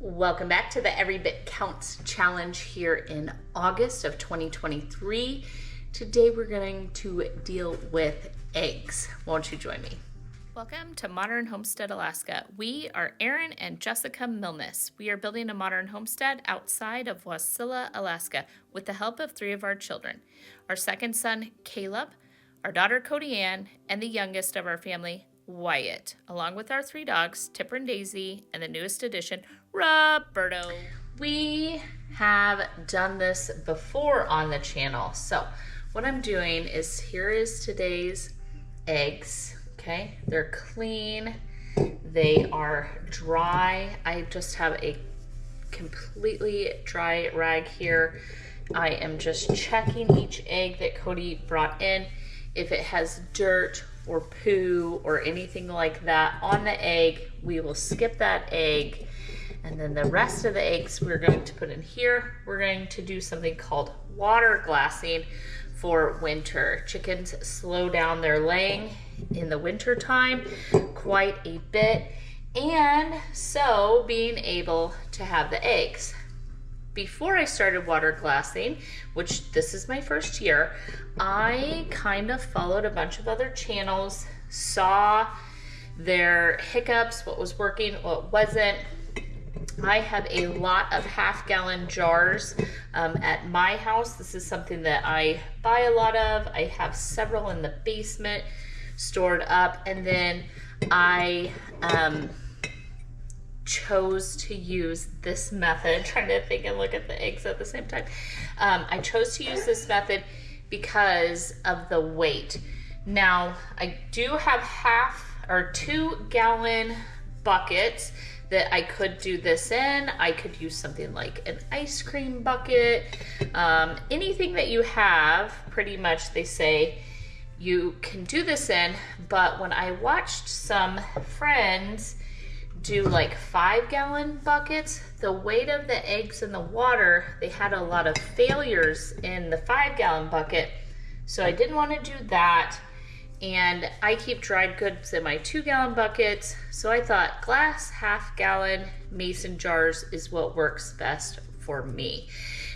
Welcome back to the Every Bit Counts Challenge here in August of 2023. Today we're going to deal with eggs. Won't you join me? Welcome to Modern Homestead Alaska. We are Aaron and Jessica Milnes. We are building a modern homestead outside of Wasilla, Alaska, with the help of 3 of our children. Our second son, Caleb, our daughter, Cody Ann, and the youngest of our family, Wyatt, along with our 3 dogs, Tipper and Daisy, and the newest addition, Roberto. We have done this before on the channel. So what I'm doing is, here is today's eggs. Okay, they're clean, they are dry. I just have a completely dry rag here. I am just checking each egg that Cody brought in. If it has dirt or poo or anything like that on the egg, we will skip that egg. And then the rest of the eggs we're going to put in here. We're going to do something called water glassing for winter. Chickens slow down their laying in the winter time quite a bit, and so being able to have the eggs. Before I started water glassing, which this is my first year, I kind of followed a bunch of other channels, saw their hiccups, what was working, what wasn't. I have a lot of half-gallon jars at my house. This is something that I buy a lot of. I have several in the basement stored up, and then I chose to use this method. Trying to think and look at the eggs at the same time. I chose to use this method because of the weight. Now, I do have 2 gallon buckets that I could do this in. I could use something like an ice cream bucket. Anything that you have, pretty much they say you can do this in. But when I watched some friends do like 5 gallon buckets, the weight of the eggs in the water, they had a lot of failures in the 5 gallon bucket. So I didn't want to do that. And I keep dried goods in my 2 gallon buckets. So I thought glass half-gallon mason jars is what works best for me.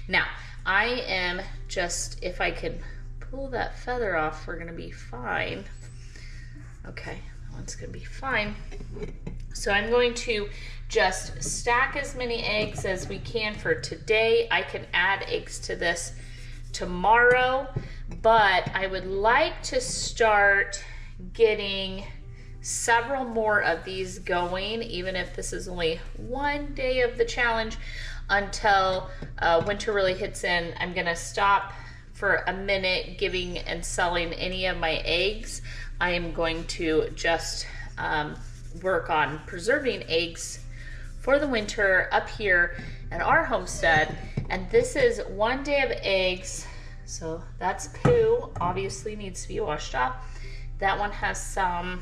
Now, I am just, if I can pull that feather off, we're gonna be fine. Okay, that one's gonna be fine. So I'm going to just stack as many eggs as we can for today. I can add eggs to this tomorrow, but I would like to start getting several more of these going, even if this is only one day of the challenge, until winter really hits in. I'm gonna stop for a minute giving and selling any of my eggs. I am going to just work on preserving eggs for the winter up here at our homestead. And this is 1 day of eggs. So that's poo, obviously needs to be washed off. That one has some,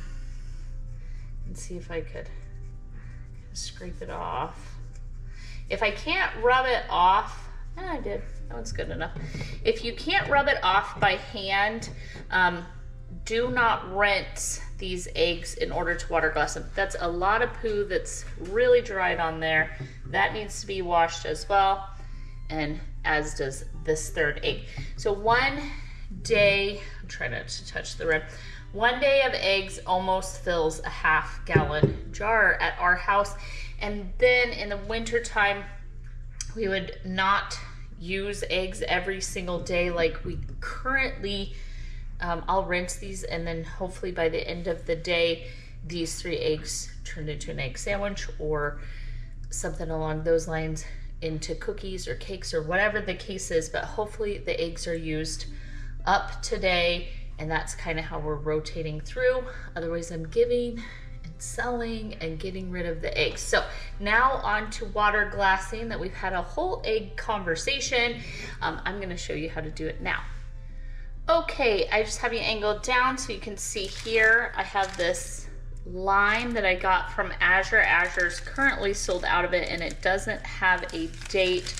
let's see if I could scrape it off. If I can't rub it off, I did, that one's good enough. If you can't rub it off by hand, do not rinse these eggs in order to water glass them. That's a lot of poo that's really dried on there. That needs to be washed as well, and as does this 3rd egg. So 1 day, I'm trying not to touch the rim. 1 day of eggs almost fills a half-gallon jar at our house. And then in the winter time, we would not use eggs every single day like we currently. I'll rinse these, and then hopefully by the end of the day, these 3 eggs turned into an egg sandwich or something along those lines, into cookies or cakes or whatever the case is. But hopefully the eggs are used up today, and that's kind of how we're rotating through. Otherwise I'm giving and selling and getting rid of the eggs. So now on to water glassing, that we've had a whole egg conversation. I'm going to show you how to do it now. Okay, I just have you angled down so you can see here. I have this lime that I got from Azure. Azure's currently sold out of it, and it doesn't have a date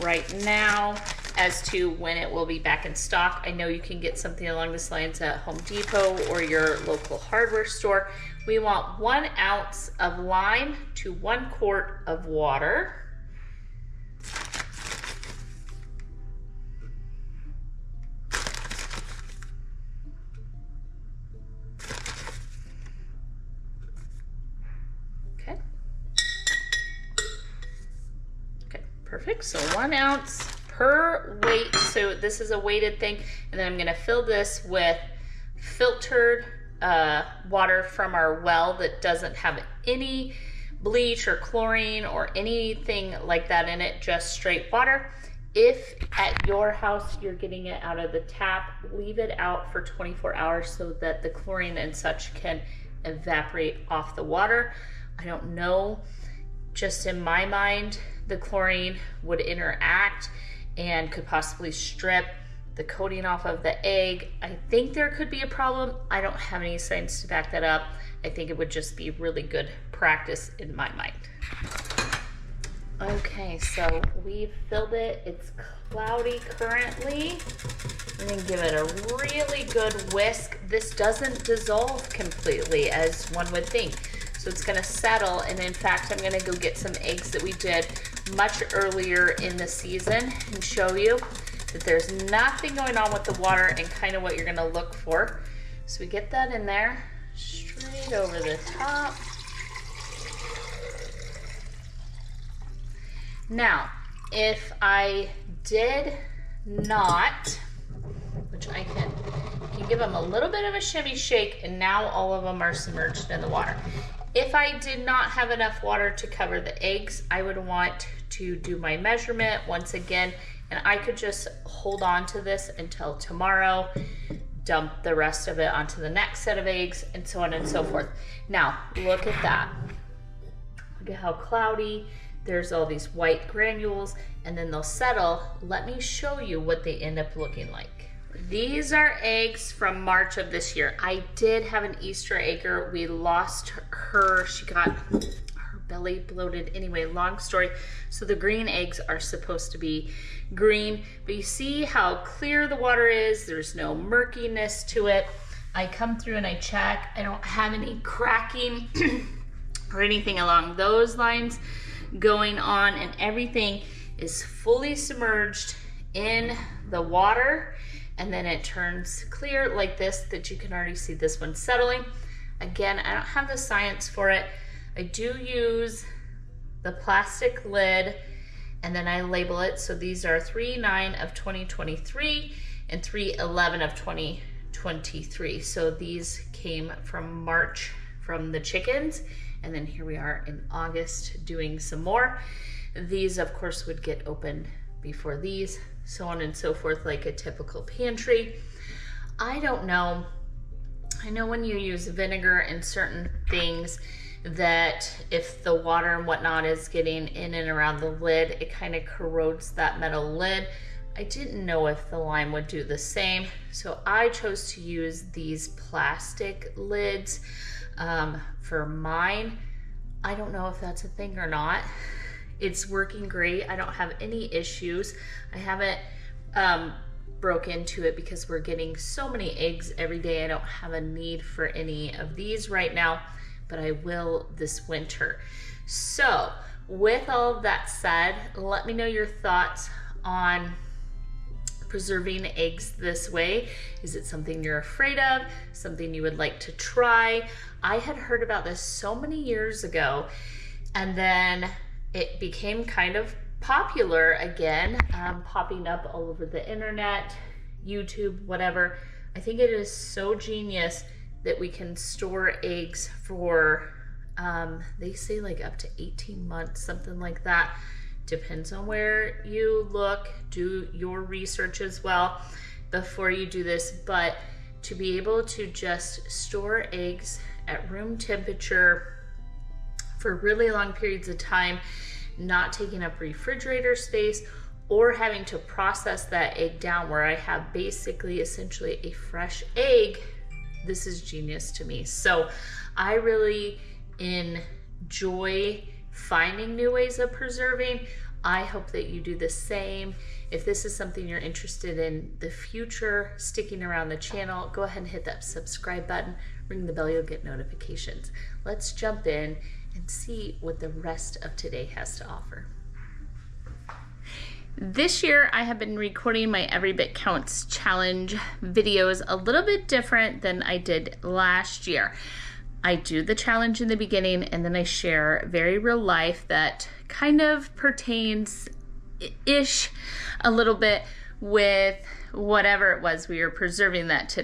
right now as to when it will be back in stock. I know you can get something along this lines at Home Depot or your local hardware store. We want 1 ounce of lime to 1 quart of water. Okay, perfect. So 1 ounce per weight. So this is a weighted thing. And then I'm gonna fill this with filtered water from our well that doesn't have any bleach or chlorine or anything like that in it, just straight water. If at your house you're getting it out of the tap, leave it out for 24 hours so that the chlorine and such can evaporate off the water. I don't know, just in my mind, the chlorine would interact and could possibly strip the coating off of the egg. I think there could be a problem. I don't have any science to back that up. I think it would just be really good practice in my mind. Okay, so we've filled it. It's cloudy currently. We're gonna give it a really good whisk. This doesn't dissolve completely as one would think. So it's gonna settle, and in fact, I'm gonna go get some eggs that we did much earlier in the season and show you that there's nothing going on with the water and kind of what you're gonna look for. So we get that in there, straight over the top. Now, if I did not, which I can give them a little bit of a shimmy shake, and now all of them are submerged in the water. If I did not have enough water to cover the eggs, I would want to do my measurement once again, and I could just hold on to this until tomorrow, dump the rest of it onto the next set of eggs, and so on and so forth. Now, look at that. Look at how cloudy. There's all these white granules, and then they'll settle. Let me show you what they end up looking like. These are eggs from March of this year. I did have an Easter egger. We lost her. She got her belly bloated. Anyway, long story. So the green eggs are supposed to be green, but you see how clear the water is. There's no murkiness to it. I come through and I check. I don't have any cracking or anything along those lines going on, and everything is fully submerged in the water, and then it turns clear like this, that you can already see this one settling. Again, I don't have the science for it. I do use the plastic lid, and then I label it. So these are 3/9 of 2023 and 3/11 of 2023. So these came from March from the chickens, and then here we are in August doing some more. These, of course, would get opened before these, so on and so forth, like a typical pantry. I don't know. I know when you use vinegar and certain things, that if the water and whatnot is getting in and around the lid, it kind of corrodes that metal lid. I didn't know if the lime would do the same, so I chose to use these plastic lids for mine. I don't know if that's a thing or not. It's working great. I don't have any issues. I haven't broke into it because we're getting so many eggs every day. I don't have a need for any of these right now, but I will this winter. So with all of that said, let me know your thoughts on preserving eggs this way. Is it something you're afraid of? Something you would like to try? I had heard about this so many years ago, and then it became kind of popular again, popping up all over the internet, YouTube, whatever. I think it is so genius that we can store eggs for, they say like up to 18 months, something like that. Depends on where you look. Do your research as well before you do this, but to be able to just store eggs at room temperature for really long periods of time, not taking up refrigerator space or having to process that egg down, where I have basically essentially a fresh egg, this is genius to me. So I really enjoy finding new ways of preserving. I hope that you do the same. If this is something you're interested in the future, sticking around the channel, go ahead and hit that subscribe button. ring the bell, you'll get notifications. Let's jump in and see what the rest of today has to offer. This year I have been recording my Every Bit Counts challenge videos a little bit different than I did last year. I do the challenge in the beginning and then I share very real life that kind of pertains-ish a little bit with whatever it was we were preserving that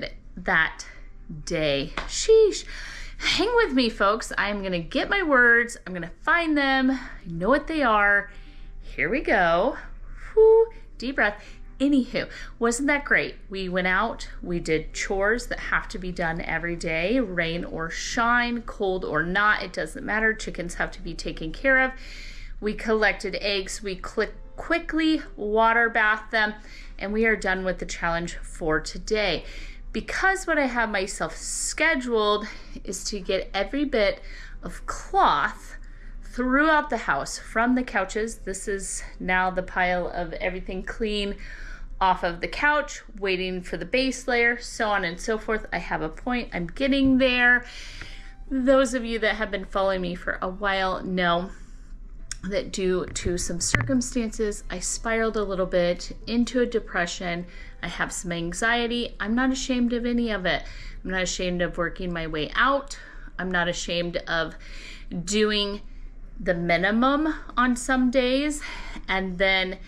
day. Sheesh. Hang with me, folks. I'm going to get my words. I'm going to find them. I know what they are. Here we go. Whew, deep breath. Anywho, wasn't that great? We went out, we did chores that have to be done every day, rain or shine, cold or not, it doesn't matter. Chickens have to be taken care of. We collected eggs, we quickly water bath them, and we are done with the challenge for today. Because what I have myself scheduled is to get every bit of cloth throughout the house, from the couches. This is now the pile of everything clean off of the couch, waiting for the base layer, so on and so forth. I have a point, I'm getting there. Those of you that have been following me for a while know that due to some circumstances, I spiraled a little bit into a depression. I have some anxiety. I'm not ashamed of any of it. I'm not ashamed of working my way out. I'm not ashamed of doing the minimum on some days, and then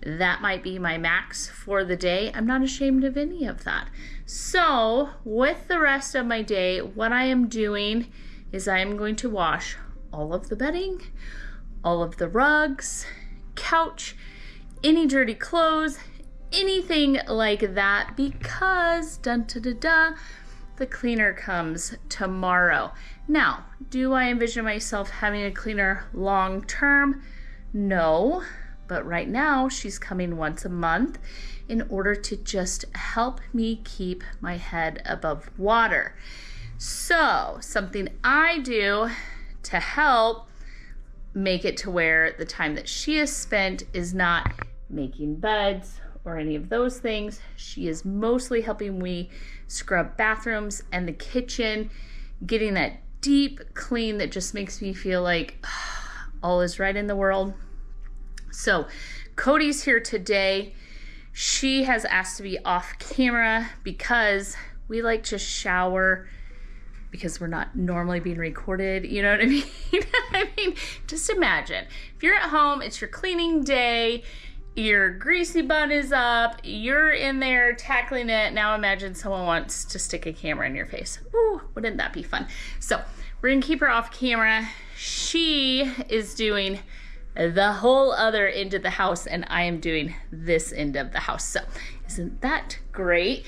that might be my max for the day. I'm not ashamed of any of that. So with the rest of my day, what I am doing is I am going to wash all of the bedding, all of the rugs, couch, any dirty clothes, anything like that, because the cleaner comes tomorrow. Now, do I envision myself having a cleaner long term? No, but right now she's coming once a month in order to just help me keep my head above water. So, something I do to help make it to where the time that she is spent is not making beds or any of those things. She is mostly helping me scrub bathrooms and the kitchen, getting that deep clean that just makes me feel like all is right in the world. So Cody's here today. She has asked to be off camera because we like to shower because we're not normally being recorded. You know what I mean? I mean, just imagine if you're at home, it's your cleaning day, your greasy bun is up, you're in there tackling it. Now imagine someone wants to stick a camera in your face. Ooh, wouldn't that be fun? So we're gonna keep her off camera. She is doing the whole other end of the house and I am doing this end of the house. So isn't that great?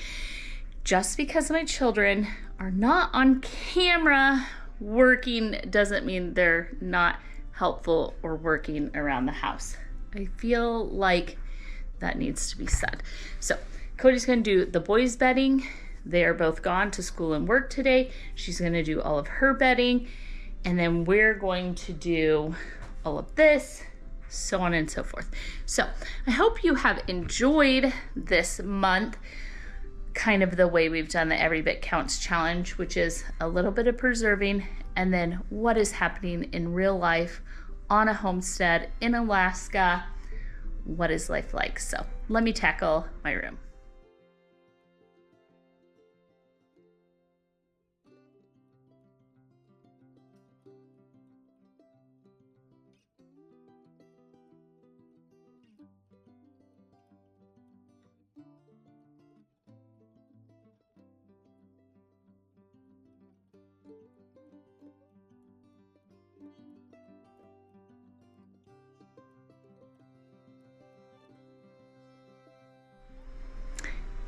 Just because my children are not on camera working doesn't mean they're not helpful or working around the house. I feel like that needs to be said. So Cody's gonna do the boys' bedding. They are both gone to school and work today. She's gonna do all of her bedding, and then we're going to do all of this, so on and so forth. So I hope you have enjoyed this month, kind of the way we've done the Every Bit Counts challenge, which is a little bit of preserving and then what is happening in real life on a homestead in Alaska. What is life like? So let me tackle my room.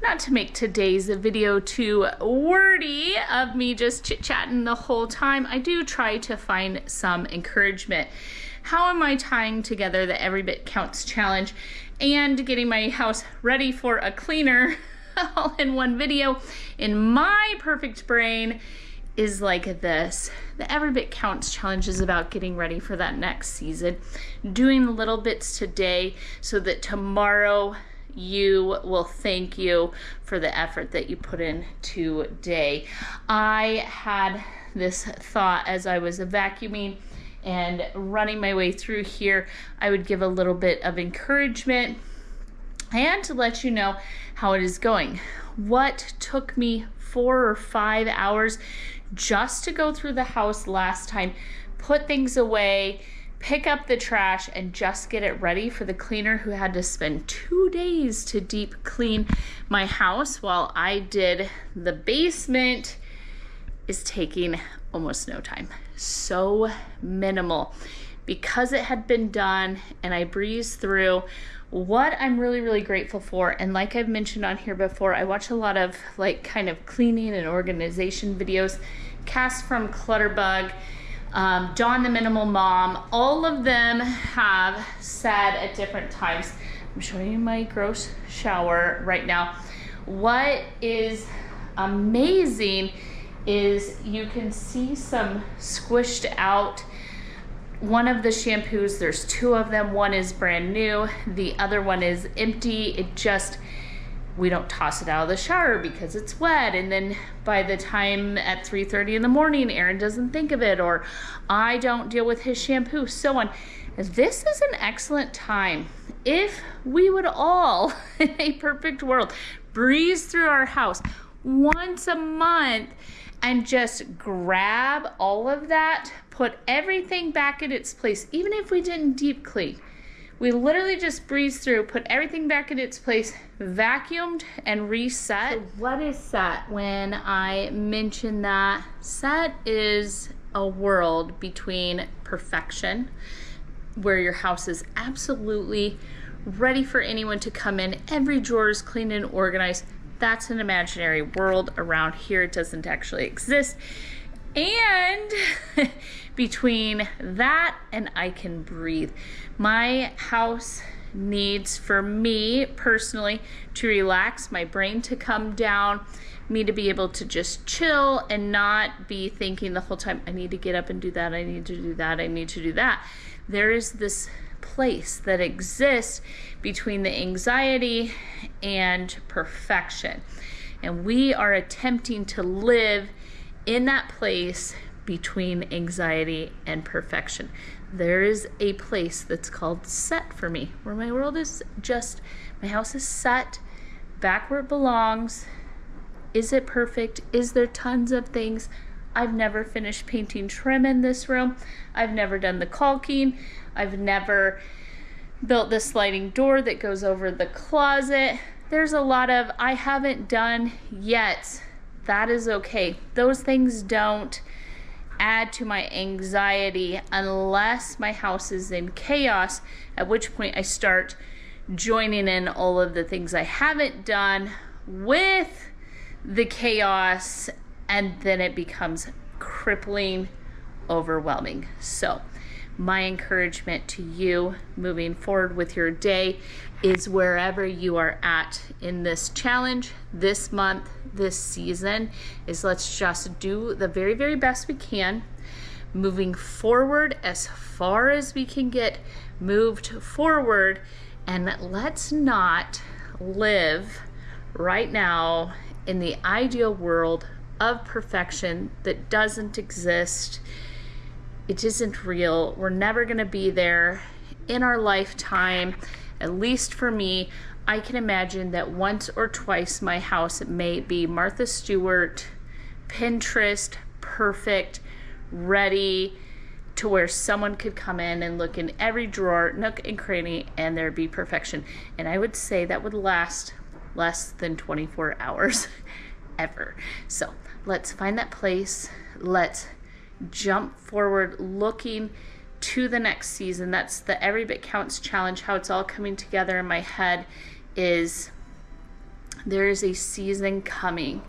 Not to make today's video too wordy of me just chit-chatting the whole time, I do try to find some encouragement. How am I tying together the Every Bit Counts challenge and getting my house ready for a cleaner all in one video? In my perfect brain is like this. The Every Bit Counts challenge is about getting ready for that next season, doing little bits today so that tomorrow you will thank you for the effort that you put in today. I had this thought as I was vacuuming and running my way through here. I would give a little bit of encouragement and to let you know how it is going. What took me 4 or 5 hours just to go through the house last time, put things away, pick up the trash, and just get it ready for the cleaner who had to spend 2 days to deep clean my house while I did the basement, is taking almost no time. So minimal because it had been done and I breezed through. What I'm really grateful for, and like I've mentioned on here before, I watch a lot of like kind of cleaning and organization videos. Cass from Clutterbug, Dawn the Minimal Mom, all of them have said at different times, I'm showing you my gross shower right now. What is amazing is you can see some squished out. One of the shampoos, there's 2 of them. One is brand new, the other one is empty. We don't toss it out of the shower because it's wet, and then by the time at 3:30 in the morning, Aaron doesn't think of it, or I don't deal with his shampoo, so on. This is an excellent time. If we would all, in a perfect world, breeze through our house once a month and just grab all of that, put everything back in its place, even if we didn't deep clean. We literally just breezed through, put everything back in its place, vacuumed, and reset. So what is set? When I mention that, set is a world between perfection, where your house is absolutely ready for anyone to come in. Every drawer is clean and organized. That's an imaginary world around here. It doesn't actually exist. And between that and I can breathe. My house needs, for me personally, to relax, my brain to come down, me to be able to just chill and not be thinking the whole time, I need to get up and do that, I need to do that, I need to do that. There is this place that exists between the anxiety and perfection. And we are attempting to live in that place between anxiety and perfection. There is a place that's called set for me, where my world is just, my house is set back where it belongs. Is it perfect? Is there tons of things? I've never finished painting trim in this room. I've never done the caulking. I've never built the sliding door that goes over the closet. There's a lot of I haven't done yet. That is okay. Those things don't add to my anxiety unless my house is in chaos, at which point I start joining in all of the things I haven't done with the chaos, and then it becomes crippling, overwhelming. So my encouragement to you moving forward with your day is, wherever you are at in this challenge, this month, this season, is let's just do the very best we can, moving forward as far as we can get moved forward, and let's not live right now in the ideal world of perfection that doesn't exist. It isn't real. We're never going to be there in our lifetime. At least for me, I can imagine that once or twice my house may be Martha Stewart, Pinterest, perfect, ready to where someone could come in and look in every drawer, nook and cranny, and there'd be perfection. And I would say that would last less than 24 hours ever. So let's find that place. Let's jump forward, looking to the next season. That's the Every Bit Counts challenge. How it's all coming together in my head is there is a season coming,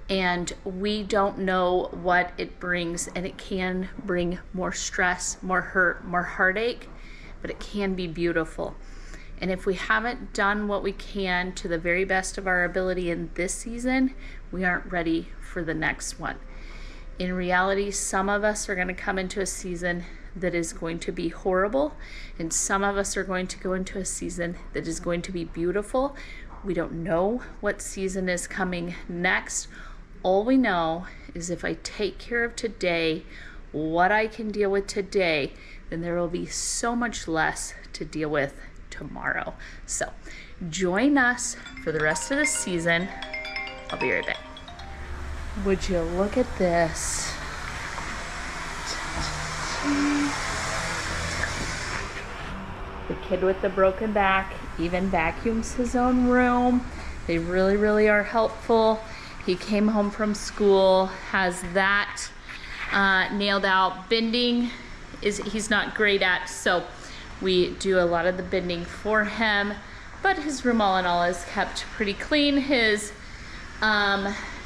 and we don't know what it brings, and it can bring more stress, more hurt, more heartache, but it can be beautiful. And if we haven't done what we can to the very best of our ability in this season, we aren't ready for the next one. In reality, some of us are going to come into a season that is going to be horrible, and some of us are going to go into a season that is going to be beautiful. We don't know what season is coming next. All we know is if I take care of today, what I can deal with today, then there will be so much less to deal with tomorrow. So join us for the rest of the season. I'll be right back. Would you look at this? The kid with the broken back even vacuums his own room. They really, really are helpful. He came home from school, has that nailed out. Bending he's not great at, so we do a lot of the bending for him, but his room all in all is kept pretty clean. His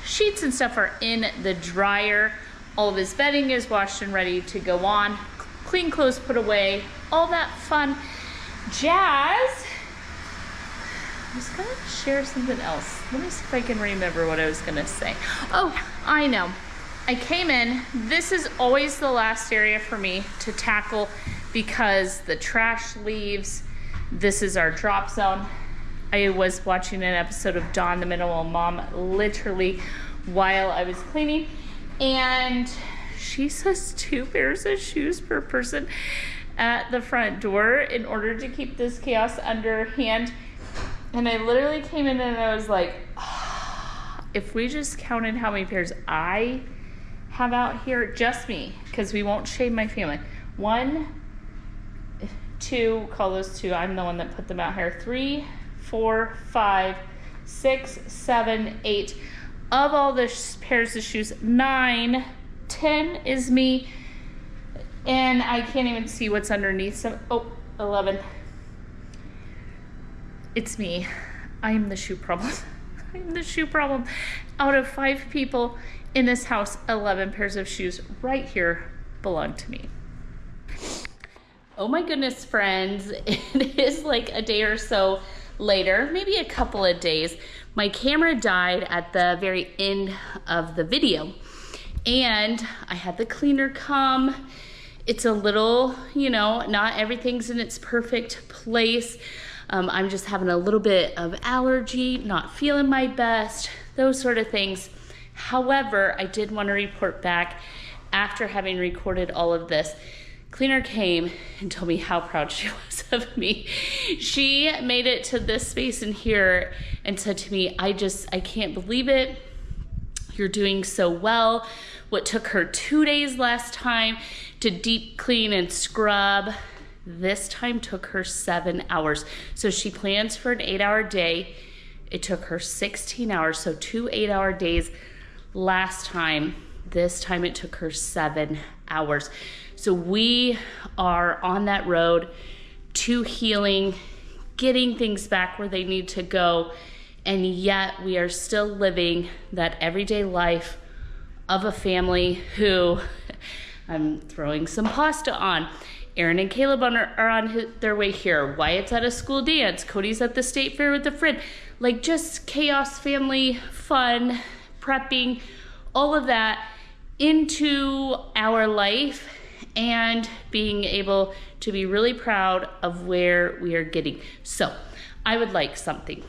sheets and stuff are in the dryer. All of his bedding is washed and ready to go on. Clean clothes put away, all that fun jazz. I was gonna share something else. Let me see if I can remember what I was gonna say. Oh, I know. I came in, this is always the last area for me to tackle because the trash leaves. This is our drop zone. I was watching an episode of Dawn, the Minimal Mom, literally while I was cleaning, and she says 2 pairs of shoes per person at the front door in order to keep this chaos under hand. And I literally came in and I was like, oh, if we just counted how many pairs I have out here, just me, because we won't shame my family. 1, 2, call those 2, I'm the one that put them out here. 3, 4, 5, 6, 7, 8. Of all the pairs of shoes, 9, 10 is me, and I can't even see what's underneath some. Oh, 11. It's me. I'm the shoe problem. I'm the shoe problem. Out of 5 people in this house, 11 pairs of shoes right here belong to me. Oh my goodness, friends. It is like a day or so later, maybe a couple of days. My camera died at the very end of the video, and I had the cleaner come. It's a little, not everything's in its perfect place. I'm just having a little bit of allergy, not feeling my best, those sort of things. However, I did want to report back after having recorded all of this. Cleaner came and told me how proud she was of me. She made it to this space in here and said to me, I can't believe it. You're doing so well. What took her 2 days last time to deep clean and scrub, this time took her 7 hours. So she plans for an 8-hour day. It took her 16 hours, so 2 8-hour days last time. This time it took her 7 hours. So we are on that road to healing, getting things back where they need to go, and yet we are still living that everyday life of a family who I'm throwing some pasta on. Aaron and Caleb are on their way here. Wyatt's at a school dance. Cody's at the state fair with a friend. Like, just chaos, family, fun, prepping, all of that into our life, and being able to be really proud of where we are getting. So I would like something.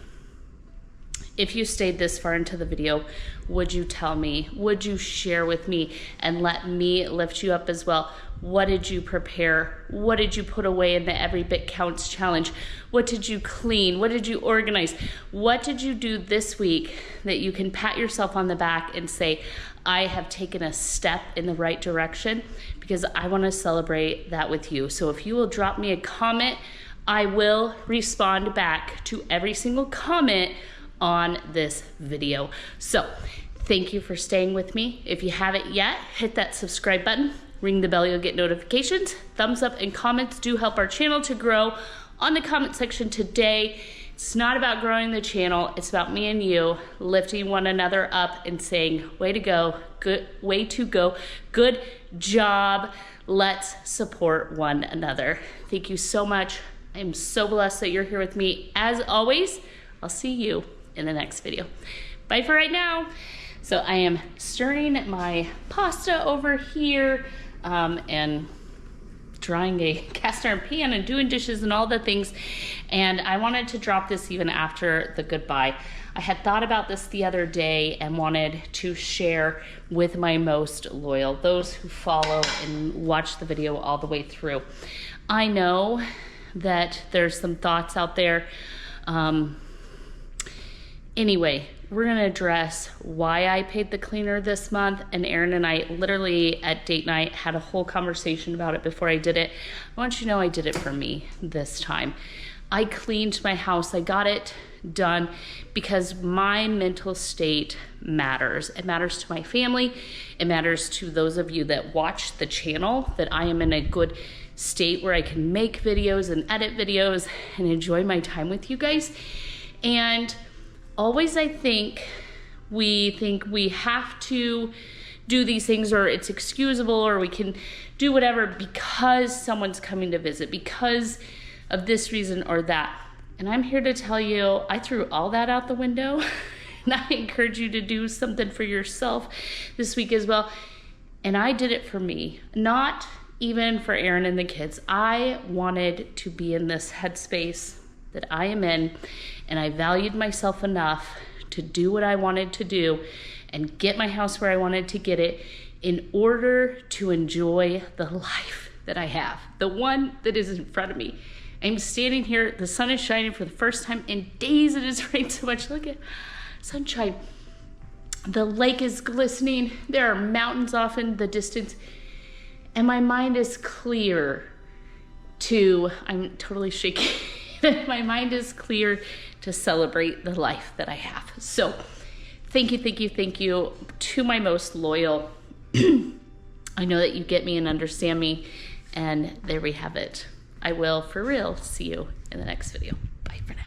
If you stayed this far into the video, would you tell me, would you share with me and let me lift you up as well? What did you prepare? What did you put away in the Every Bit Counts challenge? What did you clean? What did you organize? What did you do this week that you can pat yourself on the back and say, I have taken a step in the right direction? Because I want to celebrate that with you. So if you will drop me a comment, I will respond back to every single comment on this video. So thank you for staying with me. If you haven't yet, hit that subscribe button, ring the bell, you'll get notifications. Thumbs up and comments do help our channel to grow. On the comment section today, it's not about growing the channel, it's about me and you lifting one another up and saying, way to go, good way to go, good job. Let's support one another. Thank you so much. I am so blessed that you're here with me. As always, I'll see you in the next video. Bye for right now. So I am stirring my pasta over here, and drying a cast iron pan and doing dishes and all the things. And I wanted to drop this even after the goodbye. I had thought about this the other day and wanted to share with my most loyal, those who follow and watch the video all the way through. I know that there's some thoughts out there. Anyway, we're gonna address why I paid the cleaner this month, and Aaron and I literally at date night had a whole conversation about it before I did it. I want you to know I did it for me this time. I cleaned my house, I got it done because my mental state matters. It matters to my family, it matters to those of you that watch the channel, that I am in a good state where I can make videos and edit videos and enjoy my time with you guys. And always I think we have to do these things, or it's excusable, or we can do whatever because someone's coming to visit, because of this reason or that. And I'm here to tell you, I threw all that out the window and I encourage you to do something for yourself this week as well. And I did it for me, not even for Aaron and the kids. I wanted to be in this headspace that I am in, and I valued myself enough to do what I wanted to do and get my house where I wanted to get it in order to enjoy the life that I have, the one that is in front of me. I'm standing here, the sun is shining for the first time in days. It has rained so much. Look at sunshine. The lake is glistening. There are mountains off in the distance. And my mind is clear I'm totally shaking. My mind is clear to celebrate the life that I have. So thank you to my most loyal. I know that you get me and understand me. And there we have it. I will, for real, see you in the next video. Bye for now.